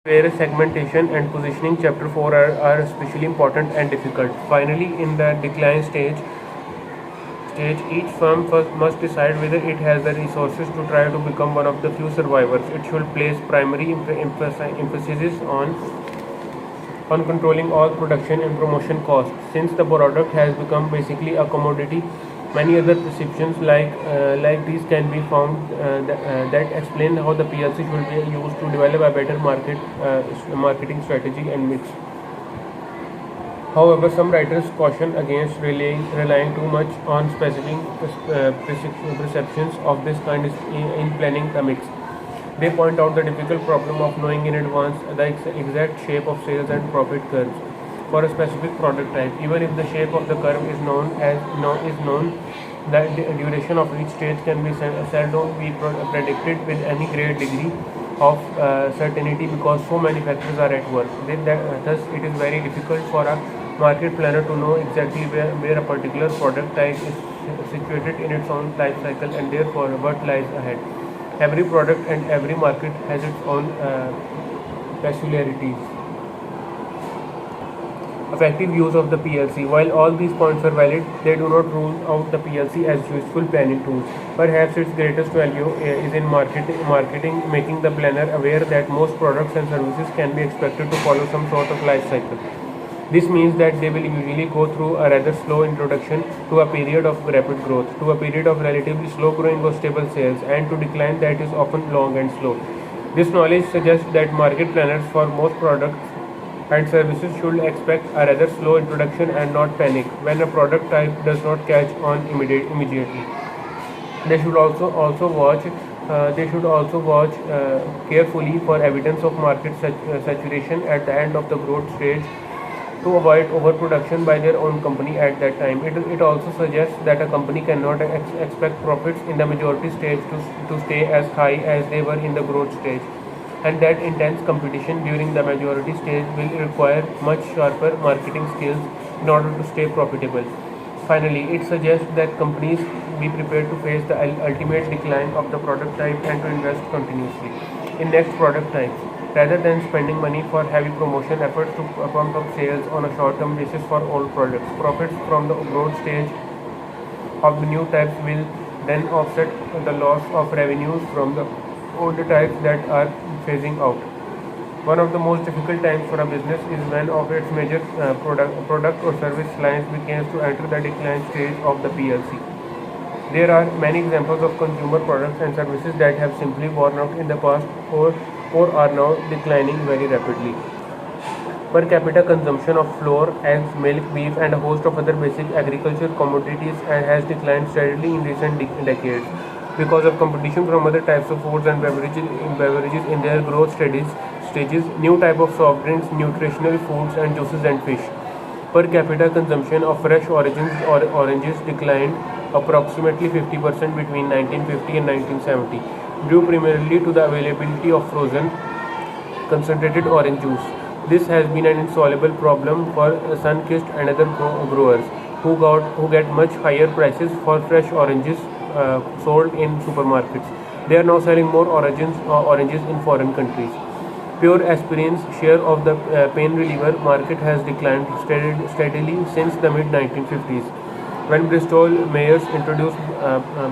where segmentation and positioning chapter 4 are especially important and difficult. Finally, in the decline stage, each firm first must decide whether it has the resources to try to become one of the few survivors. It should place primary emphasis on controlling all production and promotion costs. Since the product has become basically a commodity, many other perceptions like these can be found that explain how the PLC should be used to develop a better marketing strategy and mix. However, some writers caution against relying too much on specific perceptions of this kind in planning the mix. They point out the difficult problem of knowing in advance the exact shape of sales and profit curves for a specific product type. Even if the shape of the curve is known, the duration of each stage can be seldom be predicted with any great degree of certainty because so many factors are at work. Thus, it is very difficult for a market planner to know exactly where a particular product type is situated in its own life cycle and therefore what lies ahead. Every product and every market has its own peculiarities. Effective use of the PLC. While all these points are valid, they do not rule out the PLC as useful planning tools. Perhaps its greatest value is in marketing, making the planner aware that most products and services can be expected to follow some sort of life cycle. This means that they will usually go through a rather slow introduction to a period of rapid growth, to a period of relatively slow growing or stable sales, and to decline that is often long and slow. This knowledge suggests that market planners for most products and services should expect a rather slow introduction and not panic when a product type does not catch on immediately. They should also watch carefully for evidence of market saturation at the end of the growth stage to avoid overproduction by their own company at that time. It also suggests that a company cannot expect profits in the majority stage to stay as high as they were in the growth stage, and that intense competition during the majority stage will require much sharper marketing skills in order to stay profitable. Finally, it suggests that companies be prepared to face the ultimate decline of the product type and to invest continuously in next product types. Rather than spending money for heavy promotion efforts to pump up sales on a short-term basis for old products, profits from the growth stage of the new types will then offset the loss of revenues from the older types that are phasing out. One of the most difficult times for a business is when of its major product or service lines begins to enter the decline stage of the PLC. There are many examples of consumer products and services that have simply worn out in the past or are now declining very rapidly. Per capita consumption of flour, eggs, milk, beef, and a host of other basic agriculture commodities has declined steadily in recent decades because of competition from other types of foods and beverages in their growth stages, new type of soft drinks, nutritional foods, and juices and fish. Per capita consumption of fresh oranges declined approximately 50% between 1950 and 1970, due primarily to the availability of frozen, concentrated orange juice. This has been an insoluble problem for Sunkist and other growers who get much higher prices for fresh oranges sold in supermarkets. They are now selling more oranges in foreign countries. Pure aspirin's share of the pain reliever market has declined steadily since the mid-1950s. When Bristol Myers introduced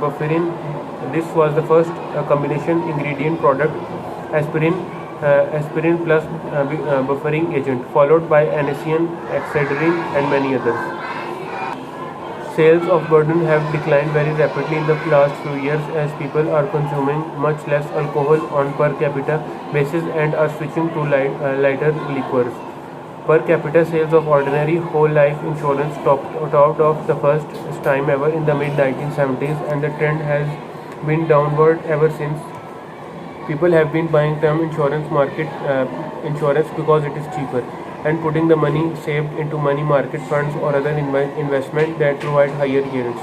bufferin, this was the first combination ingredient product, aspirin plus buffering agent, followed by Anacin, Excedrin, and many others. Sales of bourbon have declined very rapidly in the last few years as people are consuming much less alcohol on per capita basis and are switching to lighter liquors. Per capita sales of ordinary whole life insurance topped off the first time ever in the mid-1970s, and the trend has been downward ever since. People have been buying term insurance because it is cheaper and putting the money saved into money market funds or other investment that provide higher yields.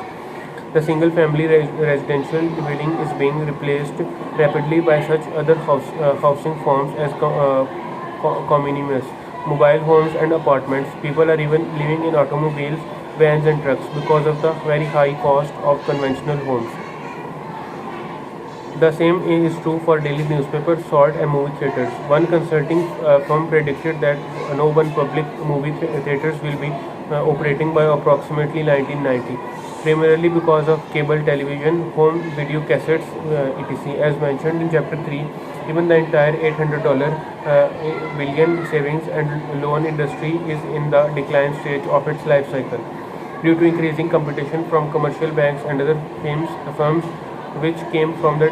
The single family residential dwelling is being replaced rapidly by such other housing forms as condominiums, mobile homes and apartments. People are even living in automobiles, vans and trucks because of the very high cost of conventional homes. The same is true for daily newspapers, short and movie theaters. One consulting firm predicted that no one public movie theaters will be operating by approximately 1990, primarily because of cable television, home video cassettes, etc. As mentioned in Chapter 3, even the entire $800 billion savings and loan industry is in the decline stage of its life cycle due to increasing competition from commercial banks and other firms which came from the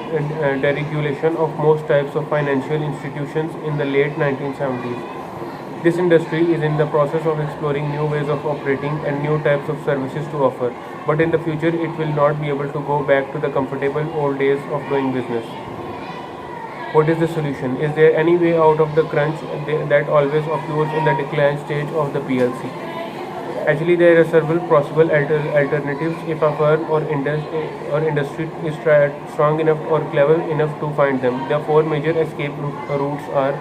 deregulation of most types of financial institutions in the late 1970s. This industry is in the process of exploring new ways of operating and new types of services to offer, but in the future it will not be able to go back to the comfortable old days of doing business. What is the solution? Is there any way out of the crunch that always occurs in the decline stage of the PLC? Actually, there are several possible alternatives if a firm or industry is strong enough or clever enough to find them. The four major escape routes are: